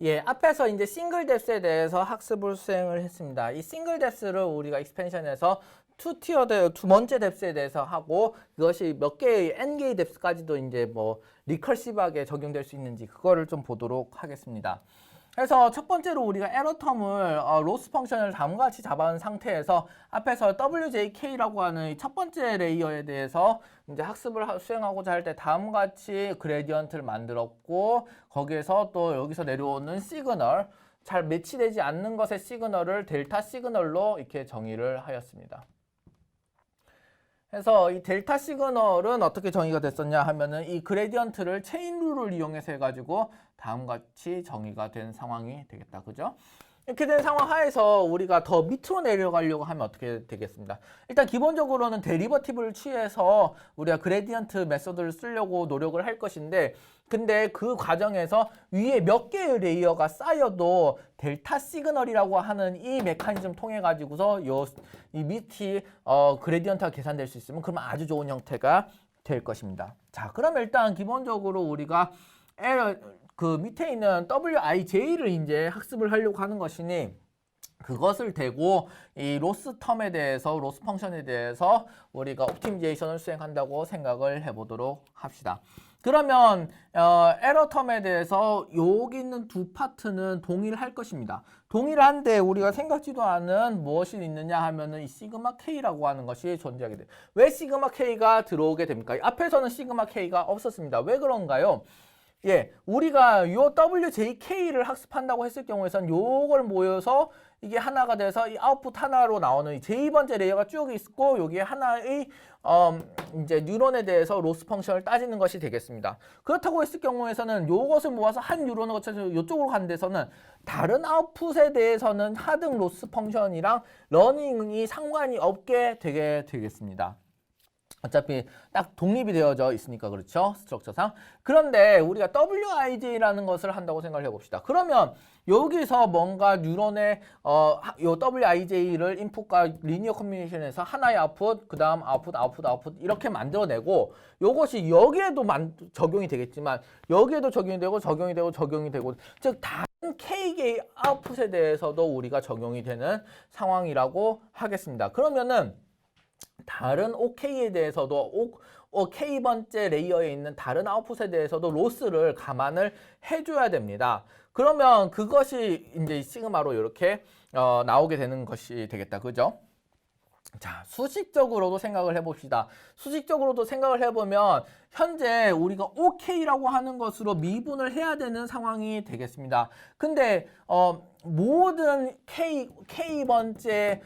예, 앞에서 이제 싱글 뎁스에 대해서 학습을 수행을 했습니다. 이 싱글 뎁스를 우리가 익스펜션에서 투 티어드 두 번째 뎁스에 대해서 하고 그것이 몇 개의 n개의 뎁스까지도 이제 뭐 리커시브하게 적용될 수 있는지 그거를 좀 보도록 하겠습니다. 그래서 첫 번째로 우리가 에러 텀을 로스 펑션을 다음과 같이 잡아놓은 상태에서 앞에서 WJK라고 하는 첫 번째 레이어에 대해서 이제 학습을 수행하고자 할 때 다음과 같이 그레디언트를 만들었고 거기에서 또 여기서 내려오는 시그널 잘 매치되지 않는 것의 시그널을 델타 시그널로 이렇게 정의를 하였습니다. 그래서 이 델타 시그널은 어떻게 정의가 됐었냐 하면은 이 그레디언트를 체인 룰을 이용해서 해가지고 다음과 같이 정의가 된 상황이 되겠다. 그죠? 이렇게 된 상황 하에서 우리가 더 밑으로 내려가려고 하면 어떻게 되겠습니까? 일단 기본적으로는 데리버티브를 취해서 우리가 그레디언트 메소드를 쓰려고 노력을 할 것인데 근데 그 과정에서 위에 몇 개의 레이어가 쌓여도 델타 시그널이라고 하는 이 메커니즘 통해 가지고서 이 밑이 그레디언트가 계산될 수 있으면 그러면 아주 좋은 형태가 될 것입니다. 자, 그럼 일단 기본적으로 우리가 그 밑에 있는 WIJ를 이제 학습을 하려고 하는 것이니 그것을 대고 이 로스 텀에 대해서 로스 펑션에 대해서 우리가 옵티미제이션을 수행한다고 생각을 해보도록 합시다. 그러면 에러 텀에 대해서 여기 있는 두 파트는 동일할 것입니다. 동일한데 우리가 생각지도 않은 무엇이 있느냐 하면은 이 시그마 K라고 하는 것이 존재하게 돼요. 왜 시그마 K가 들어오게 됩니까? 앞에서는 시그마 K가 없었습니다. 왜 그런가요? 예, 우리가 요 WJK를 학습한다고 했을 경우에선 요걸 모여서 이게 하나가 돼서 이 아웃풋 하나로 나오는 이 제2번째 레이어가 쭉 있고 여기에 하나의 이제 뉴런에 대해서 로스 펑션을 따지는 것이 되겠습니다. 그렇다고 했을 경우에서는 요것을 모아서 한 뉴런을 거쳐서 이쪽으로 가는 데서는 다른 아웃풋에 대해서는 하등 로스 펑션이랑 러닝이 상관이 없게 되게 되겠습니다. 어차피 딱 독립이 되어져 있으니까 그렇죠. 스트럭처상. 그런데 우리가 WIJ라는 것을 한다고 생각을 해봅시다. 그러면 여기서 뭔가 뉴런의 요 WIJ를 인풋과 리니어 커뮤니케이션에서 하나의 아웃풋, 그 다음 아웃풋 이렇게 만들어내고 요것이 여기에도 적용이 되겠지만 여기에도 적용이 되고 적용이 되고 즉 다른 K개의 아웃풋에 대해서도 우리가 적용이 되는 상황이라고 하겠습니다. 그러면은 다른 OK에 대해서도 K번째 레이어에 있는 다른 아웃풋에 대해서도 로스를 감안을 해줘야 됩니다. 그러면 그것이 이제 시그마로 이렇게 나오게 되는 것이 되겠다. 그죠? 자, 수식적으로도 생각을 해봅시다. 수식적으로도 생각을 해보면 현재 우리가 OK라고 하는 것으로 미분을 해야 되는 상황이 되겠습니다. 근데 모든 K번째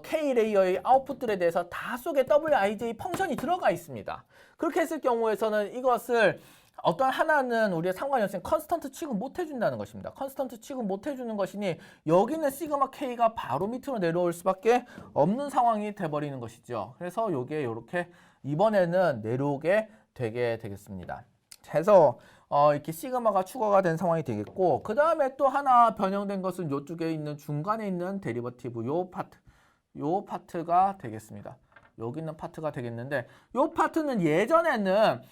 K 레이어의 아웃풋들에 대해서 다 속에 WIJ 펑션이 들어가 있습니다. 그렇게 했을 경우에서는 이것을 어떤 하나는 우리가 상관이 없으면 컨스턴트 취급 못 해준다는 것입니다. 컨스턴트 취급 못 해주는 것이니 여기는 시그마 K가 바로 밑으로 내려올 수밖에 없는 상황이 돼버리는 것이죠. 그래서 요게 이렇게 이번에는 내려오게 되게 되겠습니다. 그래서 이렇게 시그마가 추가가 된 상황이 되겠고 그 다음에 또 하나 변형된 것은 이쪽에 있는 중간에 있는 데리버티브 요 파트가 되겠습니다. 여기 있는 파트가 되겠는데 요 파트는 예전에는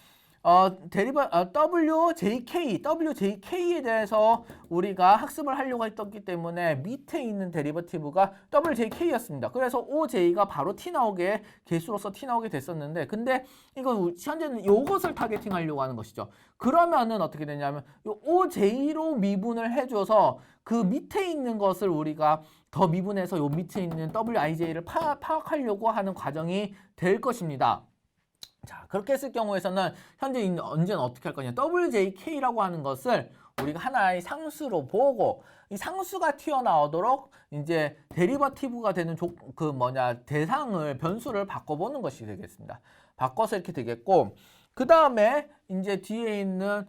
WJK에 대해서 우리가 학습을 하려고 했기 때문에 밑에 있는 데리버티브가 WJK였습니다. 그래서 OJ가 바로 T 나오게 개수로서 T 나오게 됐었는데 근데 이거 현재는 이것을 타겟팅하려고 하는 것이죠. 그러면은 어떻게 되냐면 요 OJ로 미분을 해줘서 그 밑에 있는 것을 우리가 더 미분해서 요 밑에 있는 WIJ를 파악하려고 하는 과정이 될 것입니다. 자, 그렇게 했을 경우에서는 현재 언제는 어떻게 할 거냐? WJK라고 하는 것을 우리가 하나의 상수로 보고 이 상수가 튀어나오도록 이제 데리버티브가 되는 대상을 변수를 바꿔보는 것이 되겠습니다. 바꿔서 이렇게 되겠고 그 다음에 이제 뒤에 있는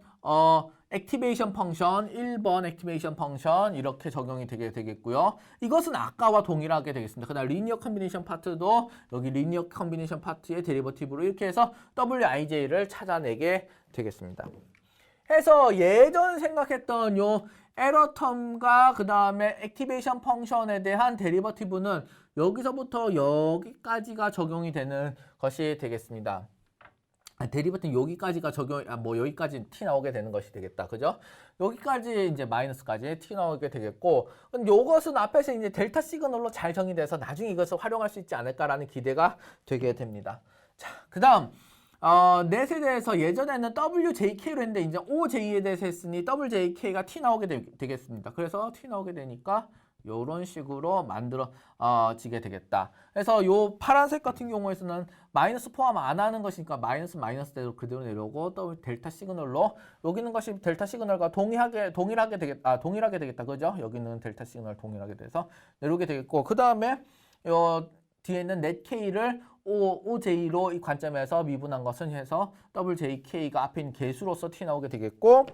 액티베이션 펑션 1번 액티베이션 펑션 이렇게 적용이 되겠고요. 이것은 아까와 동일하게 되겠습니다. 그다음 리니어 컨비네이션 파트도 여기 리니어 컨비네이션 파트의 데리버티브로 이렇게 해서 WIJ를 찾아내게 되겠습니다. 해서 예전 생각했던 요 에러 텀과 그 다음에 액티베이션 펑션에 대한 데리버티브 여기까지가 여기까지 t 나오게 되는 것이 되겠다. 그죠? 여기까지 이제 마이너스까지 t 나오게 되겠고, 요것은 앞에서 이제 델타 시그널로 잘 정의돼서 나중에 이것을 활용할 수 있지 않을까라는 기대가 되게 됩니다. 자, 그 다음, 넷에 대해서 예전에는 WJK로 했는데 이제 OJ에 대해서 했으니 WJK가 t 나오게 되겠습니다. 그래서 t 나오게 되니까 요런 식으로 만들어지게 되겠다. 그래서 요 파란색 같은 경우에서는 마이너스 포함 안 하는 것이니까 마이너스대로 그대로 내려오고 또 델타 시그널로 여기는 것이 델타 시그널과 동일하게 되겠다. 그죠? 여기는 델타 시그널 동일하게 돼서 내려오게 되겠고, 그 다음에 요 뒤에 있는 넷K를 OJ로 이 관점에서 미분한 것은 해서 WJK가 앞에 있는 개수로서 T 나오게 되겠고,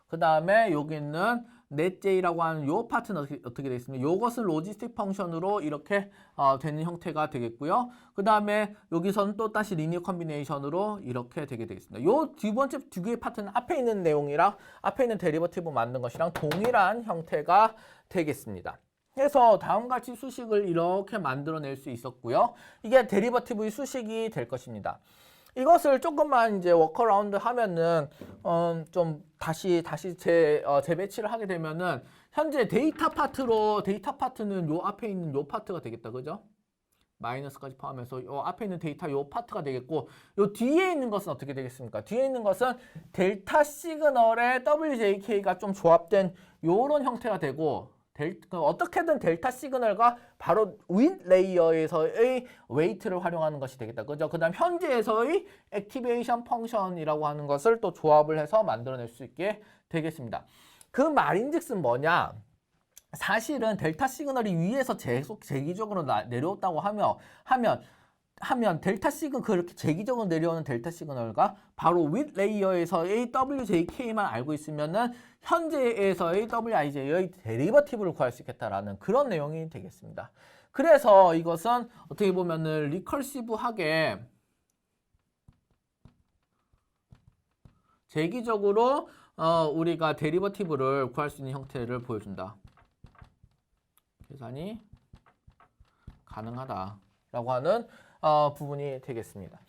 그 다음에 여기 있는 넷J라고 하는 요 파트는 어떻게 되겠습니까? 요것은 로지스틱 펑션으로 이렇게 되는 형태가 되겠고요. 그 다음에 여기서는 또 다시 리니어 컨비네이션으로 이렇게 되게 되겠습니다. 요 두 번째 두 개의 파트는 앞에 있는 내용이랑 앞에 있는 데리버티브 만든 것이랑 동일한 형태가 되겠습니다. 그래서 다음같이 수식을 이렇게 만들어낼 수 있었고요. 이게 데리버티브의 수식이 될 것입니다. 이것을 조금만 이제 워커라운드 하면은 좀 다시 재배치를 하게 되면은 현재 데이터 파트는 요 앞에 있는 요 파트가 되겠다. 그죠? 마이너스까지 포함해서 요 앞에 있는 데이터 요 파트가 되겠고, 요 뒤에 있는 것은 어떻게 되겠습니까? 뒤에 있는 것은 델타 시그널에 WJK가 좀 조합된 요런 형태가 되고, 어떻게든 델타 시그널과 바로 윗 레이어에서의 웨이트를 활용하는 것이 되겠다. 그죠? 그 다음 현재에서의 액티베이션 펑션이라고 하는 것을 또 조합을 해서 만들어낼 수 있게 되겠습니다. 그 말인즉슨 뭐냐? 사실은 델타 시그널이 위에서 계속 제기적으로 내려왔다고 하면 델타 시그널 그렇게 제기적으로 내려오는 델타 시그널과 바로 윗 레이어에서의 WJK만 알고 있으면은 현재에서의 WIJ의 데리버티브를 구할 수 있겠다라는 그런 내용이 되겠습니다. 그래서 이것은 어떻게 보면은 리컬시브하게 제기적으로 우리가 데리버티브를 구할 수 있는 형태를 보여준다. 계산이 가능하다라고 하는 부분이 되겠습니다.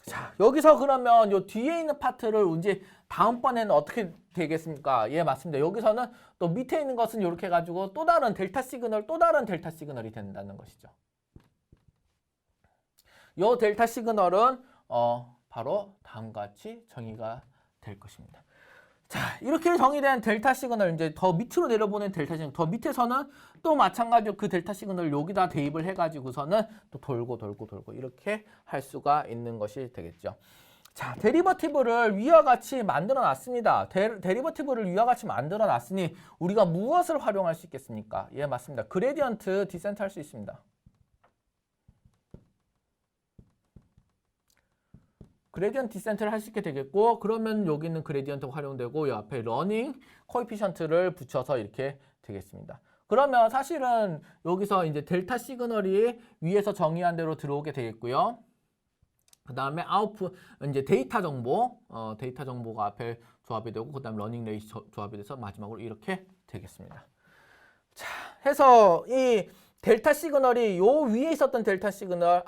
자, 여기서 그러면 요 뒤에 있는 파트를 이제 다음번에는 어떻게 되겠습니까? 예, 맞습니다. 여기서는 또 밑에 있는 것은 이렇게 해가지고 또 다른 델타 시그널이 된다는 것이죠. 요 델타 시그널은 바로 다음과 같이 정의가 될 것입니다. 자, 이렇게 정의된 델타 시그널, 이제 더 밑으로 내려보낸 델타 시그널, 더 밑에서는 또 마찬가지로 그 델타 시그널을 여기다 대입을 해가지고서는 또 돌고 이렇게 할 수가 있는 것이 되겠죠. 자, 데리버티브를 위와 같이 만들어 놨습니다. 데리버티브를 위와 같이 만들어 놨으니 우리가 무엇을 활용할 수 있겠습니까? 예, 맞습니다. 그레디언트 디센트 할 수 있습니다. 그레디언트 디센트를 할 수 있게 되겠고, 그러면 여기 있는 그레디언트가 활용되고 이 앞에 러닝 코에피션트를 붙여서 이렇게 되겠습니다. 그러면 사실은 여기서 이제 델타 시그널이 위에서 정의한 대로 들어오게 되겠고요. 그 다음에 아웃풋 이제 데이터 정보가 앞에 조합이 되고, 그 다음 러닝 레이스 조합이 돼서 마지막으로 이렇게 되겠습니다. 자, 해서 이 델타 시그널이 요 위에 있었던 델타 시그널,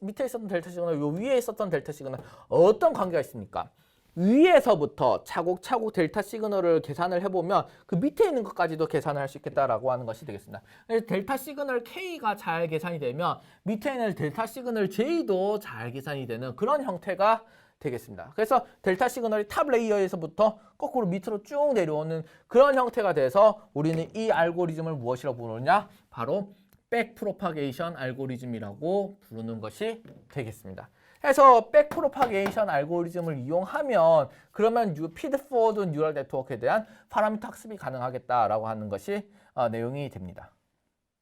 밑에 있었던 델타 시그널, 요 위에 있었던 델타 시그널 어떤 관계가 있습니까? 위에서부터 차곡차곡 델타 시그널을 계산을 해보면 그 밑에 있는 것까지도 계산을 할 수 있겠다라고 하는 것이 되겠습니다. 델타 시그널 K가 잘 계산이 되면 밑에 있는 델타 시그널 J도 잘 계산이 되는 그런 형태가 되겠습니다. 그래서 델타 시그널이 탑 레이어에서부터 거꾸로 밑으로 쭉 내려오는 그런 형태가 돼서 우리는 이 알고리즘을 무엇이라고 부르느냐? 바로 백 프로파게이션 알고리즘이라고 부르는 것이 되겠습니다. 해서 백 프로파게이션 알고리즘을 이용하면 그러면 피드포워드 뉴럴 네트워크에 대한 파라미터 학습이 가능하겠다라고 하는 것이 내용이 됩니다.